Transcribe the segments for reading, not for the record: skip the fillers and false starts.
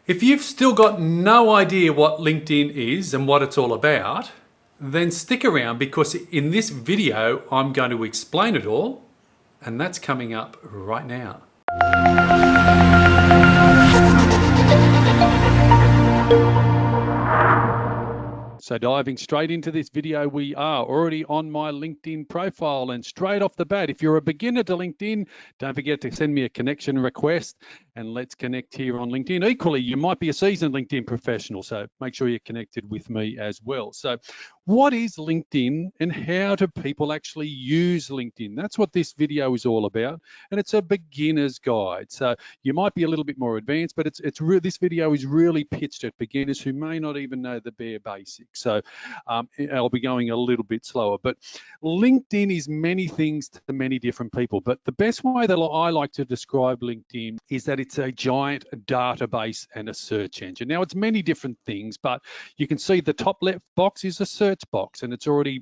If you've still got no idea what LinkedIn is and what it's all about, then stick around because in this video, I'm going to explain it all, and that's coming up right now. So diving straight into this video, we are already on my LinkedIn profile, and straight off the bat, if you're a beginner to LinkedIn, don't forget to send me a connection request and let's connect here on LinkedIn. Equally, you might be a seasoned LinkedIn professional, so make sure you're connected with me as well. So what is LinkedIn and how do people actually use LinkedIn? That's what this video is all about, and it's a beginner's guide. So you might be a little bit more advanced, but this video is really pitched at beginners who may not even know the bare basics. So I'll be going a little bit slower, but LinkedIn is many things to many different people. But the best way that I like to describe LinkedIn is that it's a giant database and a search engine. Now, it's many different things, but you can see the top left box is a search box, and it's already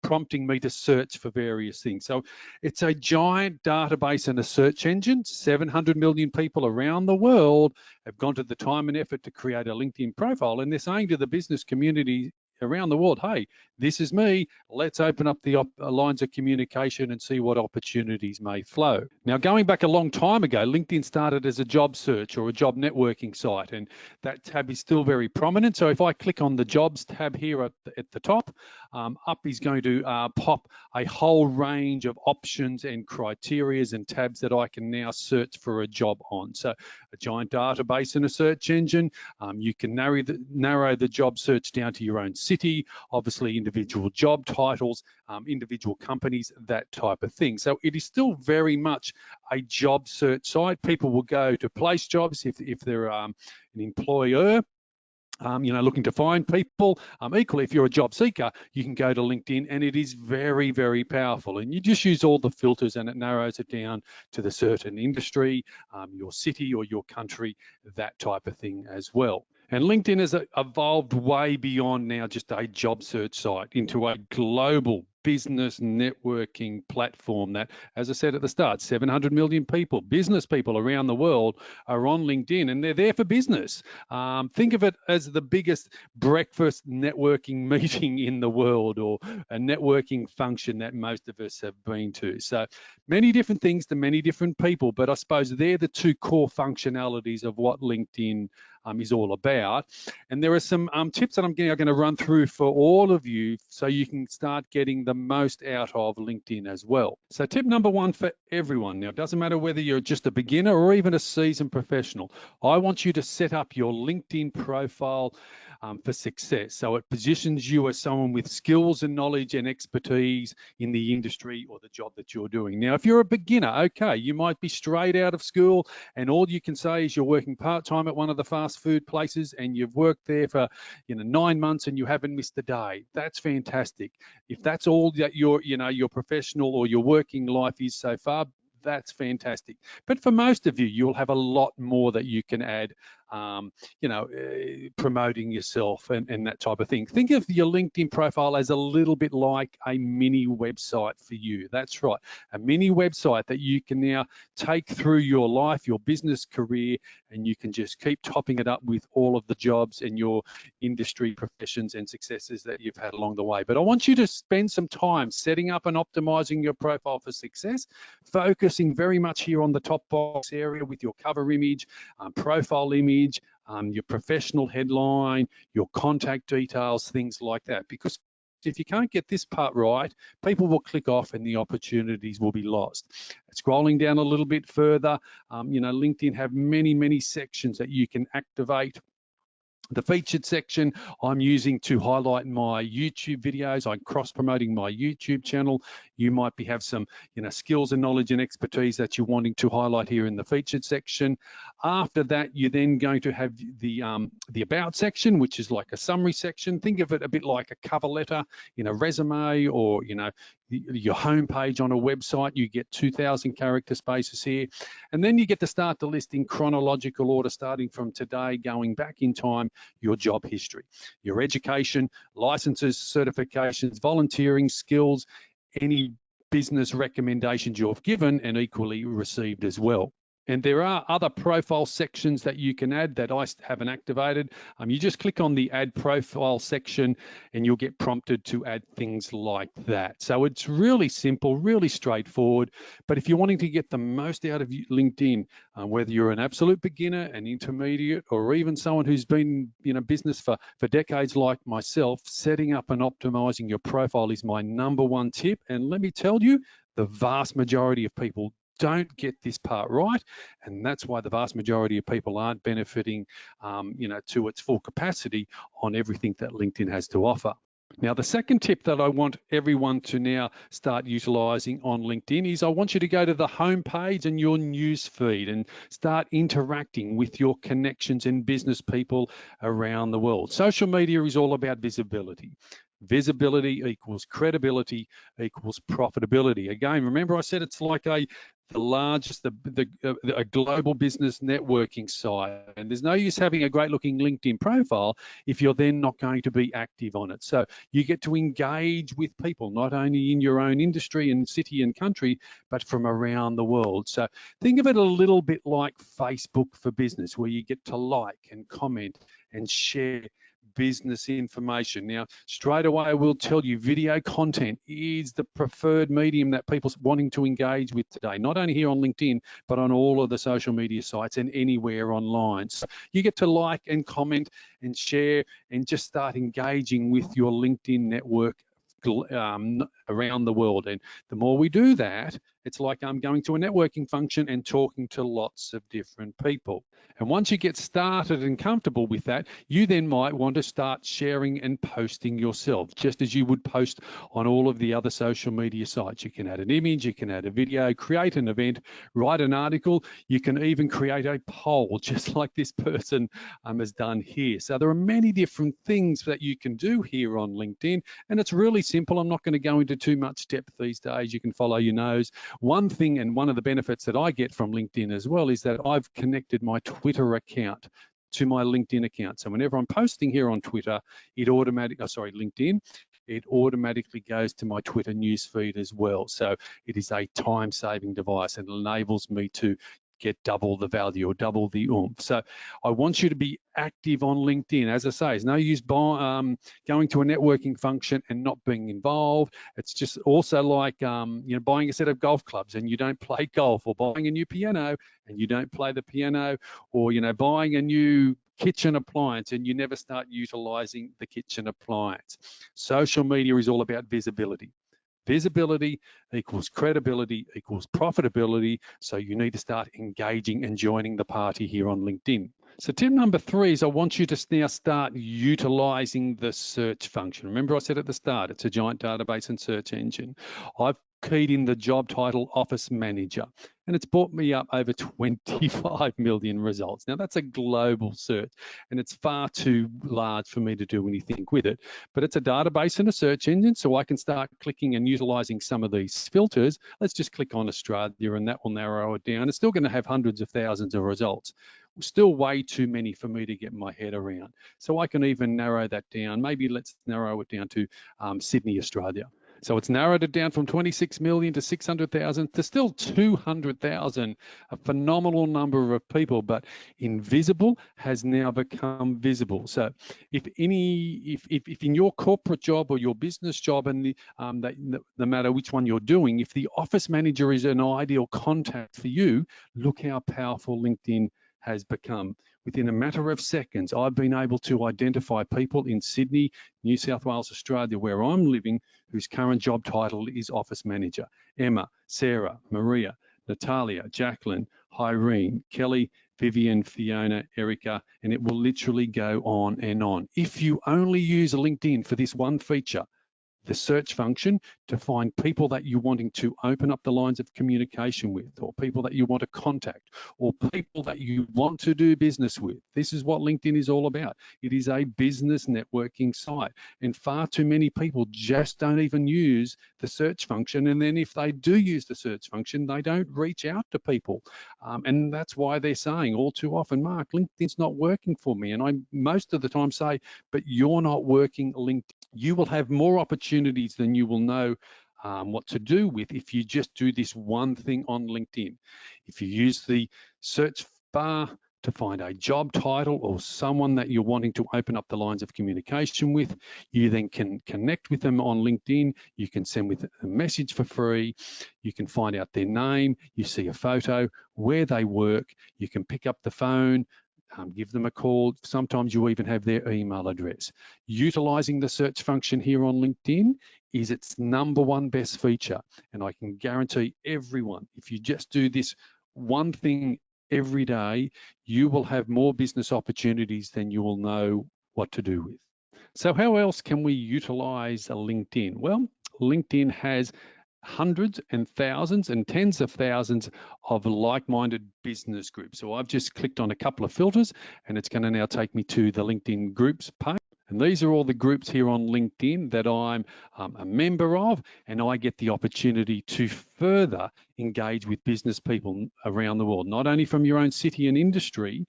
prompting me to search for various things. So it's a giant database and a search engine. 700 million people around the world have gone to the time and effort to create a LinkedIn profile, and they're saying to the business community around the world, hey, this is me. Let's open up the lines of communication and see what opportunities may flow. Now, going back a long time ago, LinkedIn started as a job search or a job networking site, and that tab is still very prominent. So if I click on the jobs tab here at the top, up is going to pop a whole range of options and criterias and tabs that I can now search for a job on. So a giant database and a search engine. You can narrow the job search down to your own city, obviously individual job titles, individual companies, that type of thing. So it is still very much a job search site. People will go to place jobs if they're an employer, looking to find people. Equally, if you're a job seeker, you can go to LinkedIn, and it is very, very powerful. And you just use all the filters and it narrows it down to the certain industry, your city or your country, that type of thing as well. And LinkedIn has evolved way beyond now just a job search site into a global business networking platform that, as I said at the start, 700 million people, business people around the world are on LinkedIn, and they're there for business. Think of it as the biggest breakfast networking meeting in the world, or a networking function that most of us have been to. So many different things to many different people, but I suppose they're the two core functionalities of what LinkedIn is all about. And there are some tips that I'm going to run through for all of you so you can start getting the most out of LinkedIn as well. So tip number one for everyone. Now, it doesn't matter whether you're just a beginner or even a seasoned professional. I want you to set up your LinkedIn profile for success. So it positions you as someone with skills and knowledge and expertise in the industry or the job that you're doing. Now, if you're a beginner, okay, you might be straight out of school and all you can say is you're working part-time at one of the fast food places and you've worked there for 9 months and you haven't missed a day. That's fantastic. If that's all that your professional or your working life is so far, that's fantastic. But for most of you, you'll have a lot more that you can add, promoting yourself and that type of thing. Think of your LinkedIn profile as a little bit like a mini website for you. That's right, a mini website that you can now take through your life, your business career, and you can just keep topping it up with all of the jobs and your industry professions and successes that you've had along the way. But I want you to spend some time setting up and optimizing your profile for success, focusing very much here on the top box area with your cover image, profile image, your professional headline, your contact details, things like that. Because if you can't get this part right, people will click off and the opportunities will be lost. Scrolling down a little bit further, LinkedIn have many sections that you can activate. The featured section I'm using to highlight my YouTube videos. I'm cross-promoting my YouTube channel. You might have some, skills and knowledge and expertise that you're wanting to highlight here in the featured section. After that, you're then going to have the about section, which is like a summary section. Think of it a bit like a cover letter in a resume, or your homepage on a website. You get 2,000 character spaces here, and then you get to start the list in chronological order, starting from today, going back in time. Your job history, your education, licenses, certifications, volunteering, skills, any business recommendations you've given and equally received as well. And there are other profile sections that you can add that I haven't activated. You just click on the add profile section and you'll get prompted to add things like that. So it's really simple, really straightforward. But if you're wanting to get the most out of LinkedIn, whether you're an absolute beginner, an intermediate, or even someone who's been in business for decades like myself, setting up and optimizing your profile is my #1 tip. And let me tell you, the vast majority of people don't get this part right, and that's why the vast majority of people aren't benefiting, to its full capacity on everything that LinkedIn has to offer. Now, the second tip that I want everyone to now start utilizing on LinkedIn is I want you to go to the home page and your news feed and start interacting with your connections and business people around the world. Social media is all about visibility. Visibility equals credibility equals profitability. Again, remember I said it's like the largest, a global business networking site. And there's no use having a great looking LinkedIn profile if you're then not going to be active on it. So you get to engage with people, not only in your own industry and city and country, but from around the world. So think of it a little bit like Facebook for business, where you get to like and comment and share business information. Now, straight away, I will tell you video content is the preferred medium that people are wanting to engage with today, not only here on LinkedIn, but on all of the social media sites and anywhere online. So you get to like and comment and share and just start engaging with your LinkedIn network around the world. And the more we do that, it's like I'm going to a networking function and talking to lots of different people. And once you get started and comfortable with that, you then might want to start sharing and posting yourself, just as you would post on all of the other social media sites. You can add an image, you can add a video, create an event, write an article. You can even create a poll, just like this person has done here. So there are many different things that you can do here on LinkedIn, and it's really simple. I'm not going to go into too much depth these days. You can follow your nose. One thing, and one of the benefits that I get from LinkedIn as well, is that I've connected my Twitter account to my LinkedIn account. So whenever I'm posting here on Twitter, LinkedIn, it automatically goes to my Twitter newsfeed as well. So it is a time-saving device and enables me to get double the value or double the oomph. So I want you to be active on LinkedIn. As I say, it's no use going to a networking function and not being involved. It's just also like buying a set of golf clubs and you don't play golf, or buying a new piano and you don't play the piano, or buying a new kitchen appliance and you never start utilizing the kitchen appliance. Social media is all about visibility. Visibility equals credibility equals profitability. So you need to start engaging and joining the party here on LinkedIn. So tip number 3 is I want you to now start utilizing the search function. Remember I said at the start, it's a giant database and search engine. I've keyed in the job title Office Manager, and it's brought me up over 25 million results. Now that's a global search, and it's far too large for me to do anything with it, but it's a database and a search engine, so I can start clicking and utilizing some of these filters. Let's just click on Australia and that will narrow it down. It's still going to have hundreds of thousands of results. Still way too many for me to get my head around. So I can even narrow that down. Maybe let's narrow it down to Sydney, Australia. So it's narrowed it down from 26 million to 600,000 to still 200,000, a phenomenal number of people, but invisible has now become visible. So if in your corporate job or your business job, and no matter which one you're doing, if the office manager is an ideal contact for you, look how powerful LinkedIn has become. Within a matter of seconds, I've been able to identify people in Sydney, New South Wales, Australia, where I'm living, whose current job title is Office Manager. Emma, Sarah, Maria, Natalia, Jacqueline, Irene, Kelly, Vivian, Fiona, Erica, and it will literally go on and on. If you only use LinkedIn for this one feature, the search function, to find people that you're wanting to open up the lines of communication with, or people that you want to contact, or people that you want to do business with. This is what LinkedIn is all about. It is a business networking site, and far too many people just don't even use the search function. And then if they do use the search function, they don't reach out to people. And that's why they're saying all too often, Mark, LinkedIn's not working for me. And I most of the time say, but you're not working LinkedIn. You will have more opportunities than you will know what to do with if you just do this one thing on LinkedIn. If you use the search bar to find a job title or someone that you're wanting to open up the lines of communication with, you then can connect with them on LinkedIn. You can send with a message for free. You can find out their name. You see a photo, where they work. You can pick up the phone, give them a call. Sometimes you even have their email address. Utilizing the search function here on LinkedIn is its #1 best feature. And I can guarantee everyone, if you just do this one thing every day, you will have more business opportunities than you will know what to do with. So how else can we utilize LinkedIn? Well, LinkedIn has hundreds and thousands and tens of thousands of like-minded business groups. So I've just clicked on a couple of filters and it's going to now take me to the LinkedIn groups page. And these are all the groups here on LinkedIn that I'm a member of, and I get the opportunity to further engage with business people around the world, not only from your own city and industry,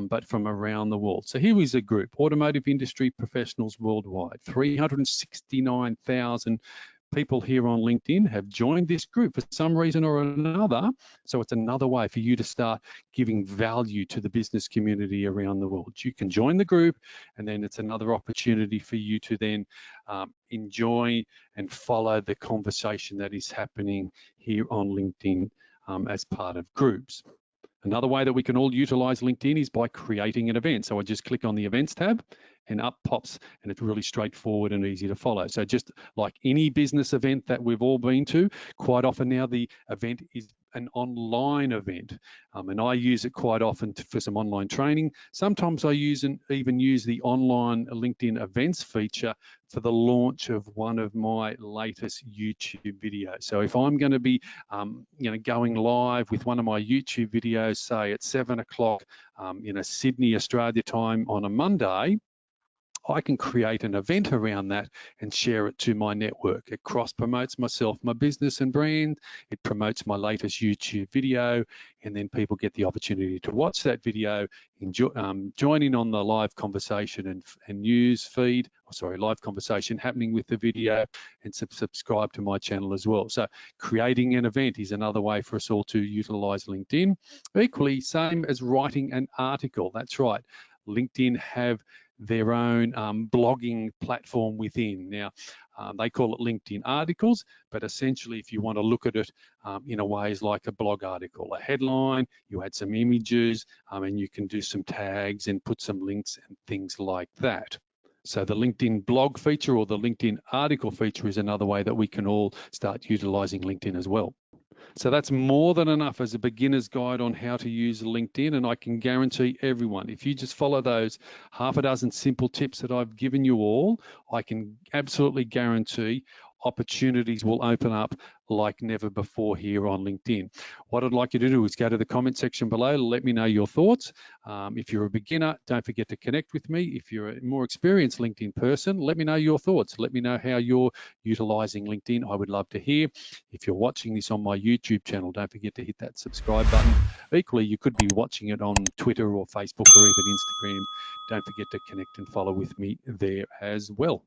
but from around the world. So here is a group, Automotive Industry Professionals Worldwide. 369,000 people here on LinkedIn have joined this group for some reason or another. So it's another way for you to start giving value to the business community around the world. You can join the group, and then it's another opportunity for you to then enjoy and follow the conversation that is happening here on LinkedIn as part of groups. Another way that we can all utilize LinkedIn is by creating an event. So I just click on the events tab and up pops, and it's really straightforward and easy to follow. So just like any business event that we've all been to, quite often now the event is an online event, and I use it quite often for some online training. Sometimes I even use the online LinkedIn events feature for the launch of one of my latest YouTube videos. So if I'm going to be going live with one of my YouTube videos, say at 7 o'clock Sydney, Australia time on a Monday, I can create an event around that and share it to my network. It cross-promotes myself, my business and brand. It promotes my latest YouTube video, and then people get the opportunity to watch that video, join in on the live conversation and news feed, live conversation happening with the video, and subscribe to my channel as well. So creating an event is another way for us all to utilize LinkedIn. Equally, same as writing an article. That's right. LinkedIn have their own blogging platform within. Now, they call it LinkedIn articles, but essentially if you want to look at it in a way is like a blog article, a headline, you add some images, and you can do some tags and put some links and things like that. So the LinkedIn blog feature or the LinkedIn article feature is another way that we can all start utilizing LinkedIn as well. So that's more than enough as a beginner's guide on how to use LinkedIn, and I can guarantee everyone, if you just follow those half a dozen simple tips that I've given you all, I can absolutely guarantee opportunities will open up like never before here on LinkedIn. What I'd like you to do is go to the comment section below, let me know your thoughts. If you're a beginner, don't forget to connect with me. If you're a more experienced LinkedIn person, let me know your thoughts. Let me know how you're utilizing LinkedIn. I would love to hear. If you're watching this on my YouTube channel, don't forget to hit that subscribe button. Equally, you could be watching it on Twitter or Facebook or even Instagram. Don't forget to connect and follow with me there as well.